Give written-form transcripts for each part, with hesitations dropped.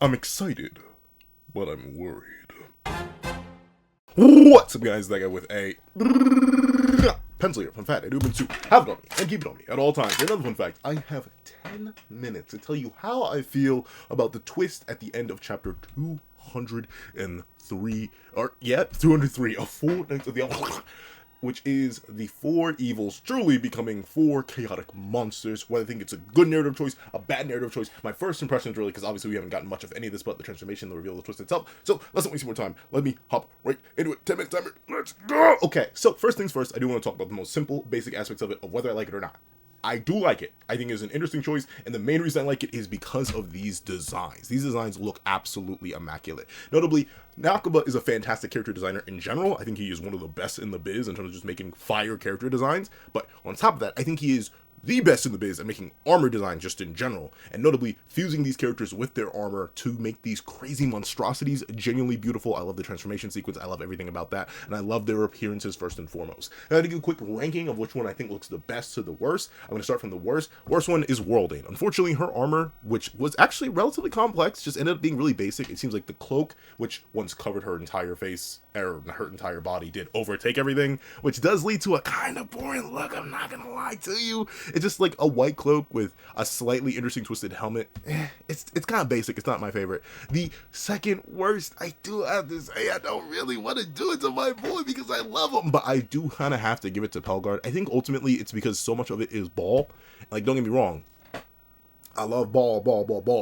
I'm excited, but I'm worried. What's up, guys? That guy with a pencil here. Fun fact, I do mean to have it on me and keep it on me at all times. Another fun fact, I have 10 minutes to tell you how I feel about the twist at the end of chapter 203, 203 of Four Knights of the Apocalypse, which is the four evils truly becoming four chaotic monsters. Whether I think it's a good narrative choice, a bad narrative choice, my first impression is really, because obviously we haven't gotten much of any of this but the transformation, the reveal, the twist itself. So let's not waste more time. Let me hop right into it. 10 minutes timer. Let's go. Okay, so first things first, I do want to talk about the most simple, basic aspects of it, of whether I like it or not. I do like it. I think it's an interesting choice, and the main reason I like it is because of these designs. These designs look absolutely immaculate. Notably, Nakaba is a fantastic character designer in general. I think he is one of the best in the biz in terms of just making fire character designs. But on top of that, I think he is the best in the biz at making armor design just in general, and notably fusing these characters with their armor to make these crazy monstrosities genuinely beautiful. I love the transformation sequence, I love everything about that, and I love their appearances first and foremost. Now, I had to give a quick ranking of which one I think looks the best to the worst. I'm going to start from the worst. Worst one is Worldane. Unfortunately, her armor, which was actually relatively complex, just ended up being really basic. It seems like the cloak, which once covered her entire face, or her entire body, did overtake everything, which does lead to a kind of boring look, I'm not gonna lie to you. It's just like a white cloak with a slightly interesting twisted helmet. It's kind of basic. It's not my favorite. The second worst, I do have to say, I don't really want to do it to my boy because I love him, but I do kind of have to give it to Pelgard. I think ultimately it's because so much of it is Ball. Like, don't get me wrong, I love Ball,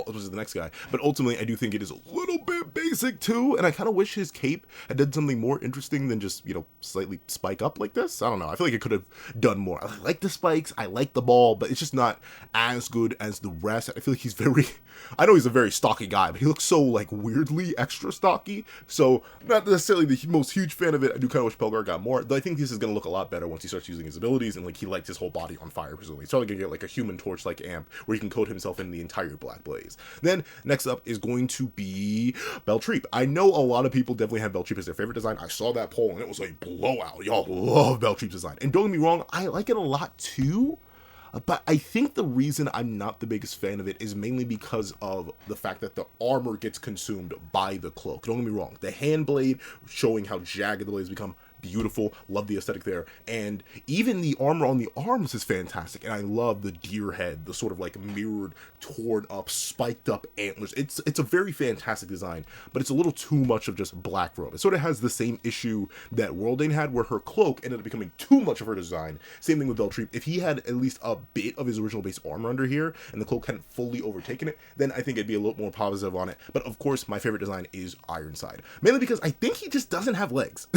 which is the next guy. But ultimately, I do think it is a little bit basic too, and I kind of wish his cape had done something more interesting than just, slightly spike up like this. I don't know. I feel like it could have done more. I like the spikes, I like the ball, but it's just not as good as the rest. I feel like he's I know he's a very stocky guy, but he looks so, weirdly extra stocky. So, not necessarily the most huge fan of it. I do kind of wish Pelgar got more, though I think this is going to look a lot better once he starts using his abilities, and, he lights his whole body on fire, presumably. He's probably going to get, a Human Torch-like amp, where he can coat himself in the entire black blaze. Then next up is going to be Beltreep. I know a lot of people definitely have Beltreep as their favorite design. I saw that poll and it was a blowout. Y'all love Beltreep's design, and don't get me wrong, I like it a lot too. But I think the reason I'm not the biggest fan of it is mainly because of the fact that the armor gets consumed by the cloak. Don't get me wrong, the hand blade showing how jagged the blades become, beautiful, love the aesthetic there, and even the armor on the arms is fantastic, and I love the deer head, the sort of mirrored, torn up, spiked up antlers. It's a very fantastic design, but it's a little too much of just black robe. It sort of has the same issue that Worldane had, where her cloak ended up becoming too much of her design. Same thing with Beltreep. If he had at least a bit of his original base armor under here, and the cloak hadn't fully overtaken it, then I think it'd be a little more positive on it. But of course, my favorite design is Ironside, mainly because I think he just doesn't have legs.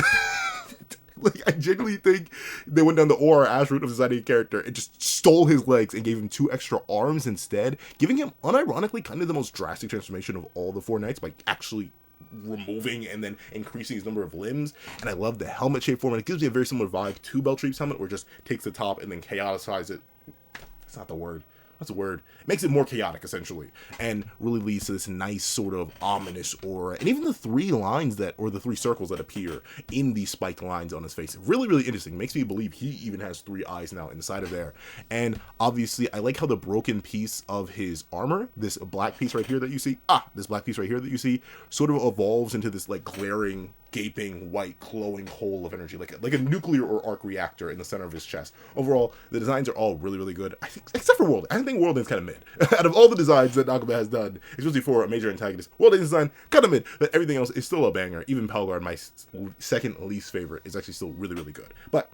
I genuinely think they went down the or ash route of designing a character and just stole his legs and gave him 2 extra arms instead, giving him, unironically, kind of the most drastic transformation of all the Four Knights by actually removing and then increasing his number of limbs. And I love the helmet shape form, and it gives me a very similar vibe to Beltreep's helmet, where it just takes the top and then chaoticizes it. That's not the word. What's the word? It makes it more chaotic, essentially, and really leads to this nice sort of ominous aura. And even the 3 lines or the 3 circles that appear in these spiked lines on his face, really, really interesting. Makes me believe he even has 3 eyes now inside of there. And obviously, I like how the broken piece of his armor, this black piece right here that you see, sort of evolves into this glaring, gaping, white, glowing hole of energy, like a nuclear or arc reactor in the center of his chest. Overall, the designs are all really, really good. I think, except for Worldane. I think Worldane's kind of mid. Out of all the designs that Nakaba has done, especially for a major antagonist, Worldane's design kind of mid, but everything else is still a banger. Even Pelgard, my second least favorite, is actually still really, really good. But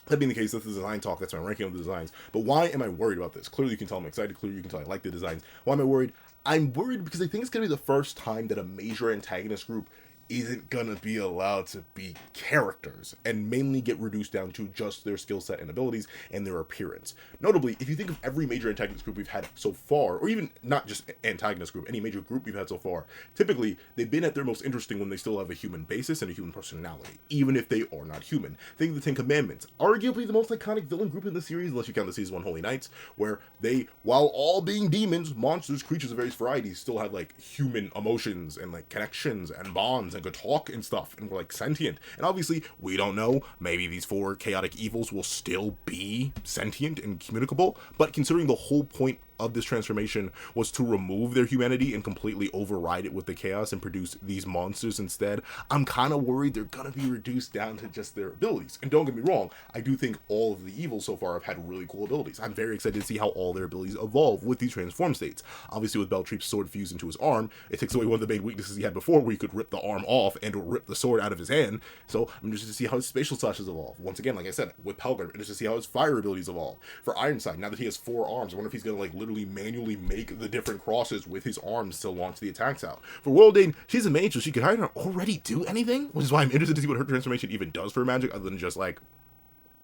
that being the case, that's the design talk. That's my ranking of the designs. But why am I worried about this? Clearly, you can tell I'm excited. Clearly, you can tell I like the designs. Why am I worried? I'm worried because I think it's going to be the first time that a major antagonist group isn't gonna be allowed to be characters and mainly get reduced down to just their skill set and abilities and their appearance. Notably, if you think of every major antagonist group we've had so far, or even not just antagonist group, any major group we've had so far, typically they've been at their most interesting when they still have a human basis and a human personality, even if they are not human. Think of the Ten Commandments, arguably the most iconic villain group in the series, unless you count the Season 1 Holy Knights, where they, while all being demons, monsters, creatures of various varieties, still had human emotions and connections and bonds and could talk and stuff and were sentient. And obviously, we don't know, maybe these 4 chaotic evils will still be sentient and communicable, but considering the whole point of this transformation was to remove their humanity and completely override it with the chaos and produce these monsters instead, I'm kind of worried they're gonna be reduced down to just their abilities. And don't get me wrong, I do think all of the evils so far have had really cool abilities. I'm very excited to see how all their abilities evolve with these transform states. Obviously, with Beltreep's sword fused into his arm, it takes away one of the main weaknesses he had before, where he could rip the arm off and or rip the sword out of his hand. So I'm interested to see how his spatial slashes evolve. Once again, like I said, with Pelgar, I'm interested to see how his fire abilities evolve. For Ironside, now that he has 4 arms, I wonder if he's gonna like literally manually make the different crosses with his arms to launch the attacks out. For Worldane, she's a mage, so she could either already do anything, which is why I'm interested to see what her transformation even does for magic, other than just like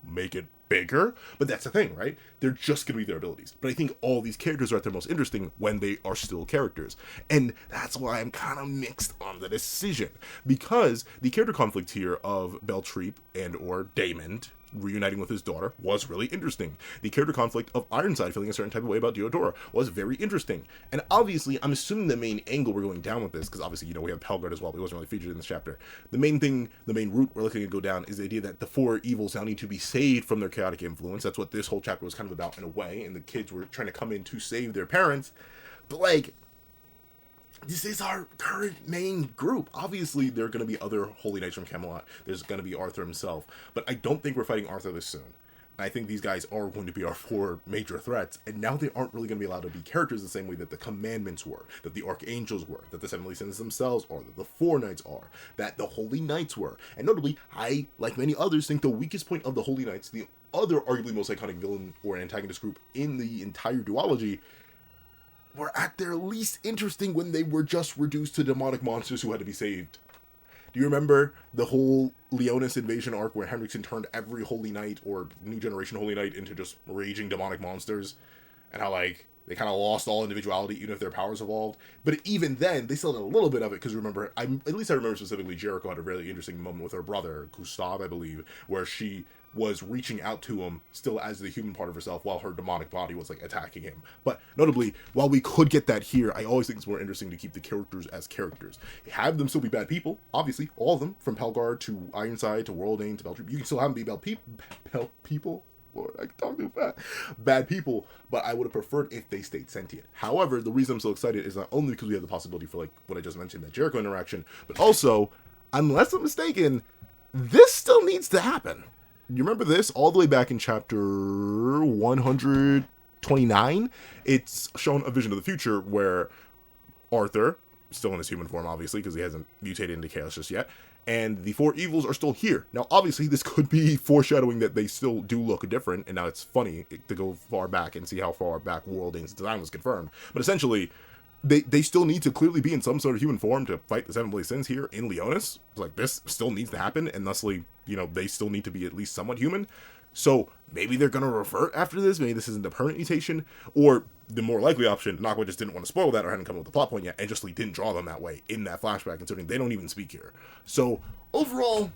make it bigger. But that's the thing, right? They're just gonna be their abilities. But I think all these characters are at their most interesting when they are still characters, and that's why I'm kind of mixed on the decision, because the character conflict here of Beltreep and or Damon reuniting with his daughter was really interesting. The character conflict of Ironside feeling a certain type of way about Deodora was very interesting. And obviously, I'm assuming the main angle we're going down with this, because obviously, you know, we have Pelgard as well, but he wasn't really featured in this chapter. The main route we're looking to go down is the idea that the 4 evils now need to be saved from their chaotic influence. That's what this whole chapter was kind of about in a way, and the kids were trying to come in to save their parents. But like, this is our current main group. Obviously, there are going to be other Holy Knights from Camelot. There's going to be Arthur himself. But I don't think we're fighting Arthur this soon. And I think these guys are going to be our 4 major threats. And now they aren't really going to be allowed to be characters the same way that the Commandments were, that the Archangels were, that the Seven-Deadly-Sins themselves are, that the Four Knights are, that the Holy Knights were. And notably, I, like many others, think the weakest point of the Holy Knights, the other arguably most iconic villain or antagonist group in the entire duology, were at their least interesting when they were just reduced to demonic monsters who had to be saved. Do you remember the whole Leonis invasion arc where Henriksen turned every Holy Knight or New Generation Holy Knight into just raging demonic monsters? And how, like, they kind of lost all individuality even if their powers evolved? But even then, they still had a little bit of it, because remember, at least I remember specifically, Jericho had a really interesting moment with her brother, Gustav, I believe, where she was reaching out to him still as the human part of herself while her demonic body was like attacking him. But notably, while we could get that here, I always think it's more interesting to keep the characters as characters. Have them still be bad people, obviously, all of them, from Pelgar to Ironside to Worldane to Beltreep. You can still have them be bad people. Lord, I can talk too fast. Bad people, but I would have preferred if they stayed sentient. However, the reason I'm so excited is not only because we have the possibility for like what I just mentioned, that Jericho interaction, but also, unless I'm mistaken, this still needs to happen. You remember this all the way back in chapter 129? It's shown a vision of the future where Arthur, still in his human form obviously because he hasn't mutated into chaos just yet, and the 4 evils are still here. Now obviously this could be foreshadowing that they still do look different, and now it's funny to go far back and see how far back Worldane's design was confirmed. But essentially, they still need to clearly be in some sort of human form to fight the Seven-Deadly-Sins here in Leonis. Like, this still needs to happen, and thusly, you know, they still need to be at least somewhat human. So maybe they're going to revert after this. Maybe this isn't a permanent mutation. Or the more likely option, Nakwa just didn't want to spoil that or hadn't come up with the plot point yet, and just didn't draw them that way in that flashback, considering they don't even speak here. So overall,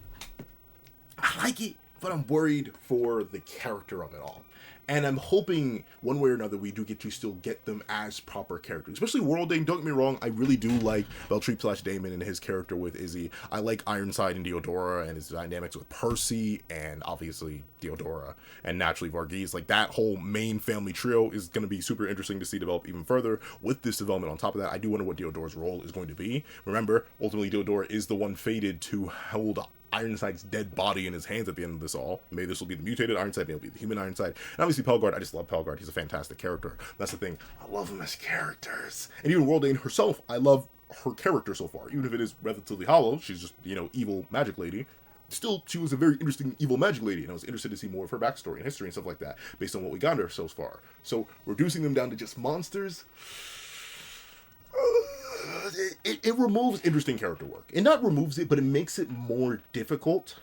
I like it, but I'm worried for the character of it all. And I'm hoping, one way or another, we do get to still get them as proper characters. Especially Worldane, don't get me wrong, I really do like Beltreep/Damon and his character with Izzy. I like Ironside and Deodora and his dynamics with Percy, and obviously Deodora, and naturally Varghese. Like, that whole main family trio is going to be super interesting to see develop even further. With this development on top of that, I do wonder what Deodora's role is going to be. Remember, ultimately Deodora is the one fated to hold up Ironside's dead body in his hands at the end of this all. Maybe this will be the mutated Ironside, maybe it'll be the human Ironside. And obviously Pelgard, I just love Pelgard. He's a fantastic character. That's the thing. I love him as characters. And even Worldane herself, I love her character so far. Even if it is relatively hollow, she's just, you know, evil magic lady. Still, she was a very interesting evil magic lady, and I was interested to see more of her backstory and history and stuff like that, based on what we got her so far. So, reducing them down to just monsters, it removes interesting character work. It not removes it, but it makes it more difficult.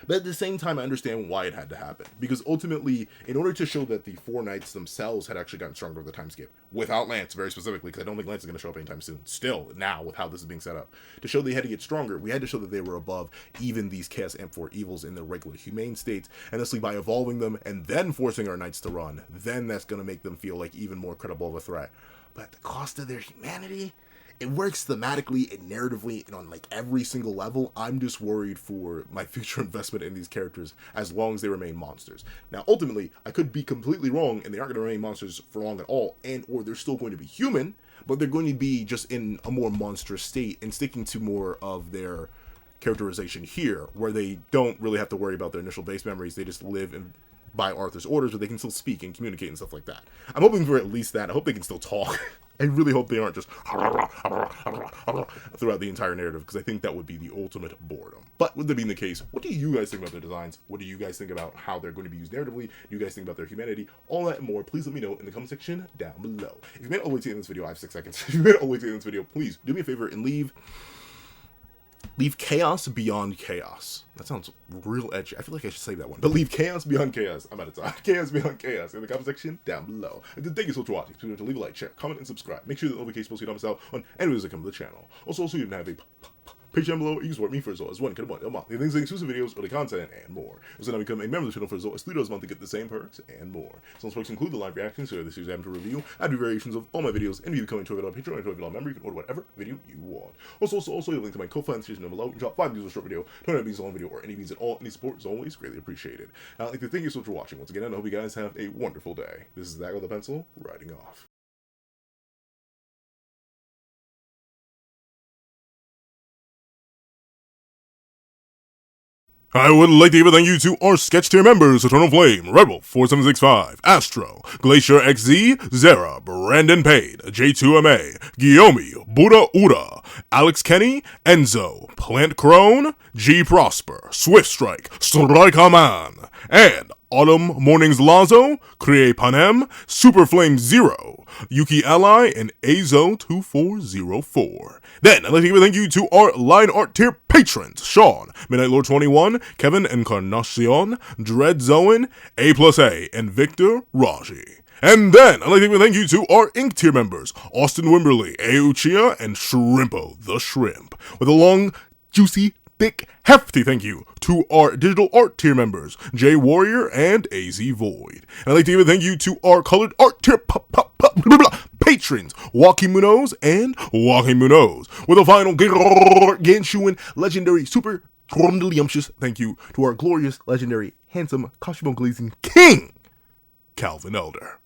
But at the same time, I understand why it had to happen. Because ultimately, in order to show that the 4 knights themselves had actually gotten stronger over the time skip, without Lance, very specifically, because I don't think Lance is going to show up anytime soon, still, now, with how this is being set up, to show they had to get stronger, we had to show that they were above even these Chaos Amp4 evils in their regular humane states, and thusly by evolving them, and then forcing our knights to run, then that's going to make them feel like even more credible of a threat. But at the cost of their humanity, it works thematically and narratively and on like every single level. I'm just worried for my future investment in these characters as long as they remain monsters. Now, ultimately, I could be completely wrong and they aren't going to remain monsters for long at all, and or they're still going to be human, but they're going to be just in a more monstrous state and sticking to more of their characterization here, where they don't really have to worry about their initial base memories. They just live by Arthur's orders, but they can still speak and communicate and stuff like that. I'm hoping for at least that. I hope they can still talk. I really hope they aren't just throughout the entire narrative, because I think that would be the ultimate boredom. But with that being the case, what do you guys think about their designs? What do you guys think about how they're going to be used narratively? Do you guys think about their humanity? All that and more, please let me know in the comment section down below. If you made it all the way to the end of this video, I have 6 seconds. If you made it all the way to the end of this video, please do me a favor and leave chaos beyond chaos. That sounds real edgy. I feel like I should say that one. But leave chaos beyond chaos. I'm out of time. Chaos beyond chaos in the comment section down below. And thank you so much for watching. Please remember to leave a like, share, comment, and subscribe. Make sure that notification posts you don't miss out on any videos that come to the channel. Also, you can have a page down below. You can support me for as low as $1 a month. Things like exclusive videos, early content, and more. Also, now become a member of the channel for as low as $3 a month to get the same perks and more. Some perks include the live reactions, so this series I have to review. I do variations of all my videos, and if you become a $12 on Patreon or $12 member, you can order whatever video you want. Also, you have a link to my co-finance series down below. You can drop 5 views on a short video, 29 views on a long video, or any views at all. Any support is always greatly appreciated. I'd like to thank you so much for watching once again, and I hope you guys have a wonderful day. This is Zach with the Pencil, writing off. I would like to give a thank you to our sketch tier members: Eternal Flame, Redwolf 4765, Astro, Glacier XZ, Zera, Brandon Pade, J2MA, Guillaume, Buddha Uda, Alex Kenny, Enzo, Plant Crone, G Prosper, Swift Strike, Strikeman, and Autumn Mornings Lazo, Cree Panem, Super Flame Zero, Yuki Ally, and Azo2404. Then, I'd like to give a thank you to our line art tier patrons: Sean, Midnight Lord 21, Kevin Encarnacion, Dread Zoen, A+A, and Victor Raji. And then, I'd like to give a thank you to our Ink tier members: Austin Wimberly, A Uchiha, and Shrimpo the Shrimp. With a long, juicy, thick, hefty thank you to our digital art tier members: J Warrior and AZ Void. And I'd like to give a thank you to our colored art tier patrons: Joaquin Munoz and Joaquin Munoz. With a final Genshuin legendary super trundliumptious thank you to our glorious, legendary, handsome, costume glazing king, Calvin Elder.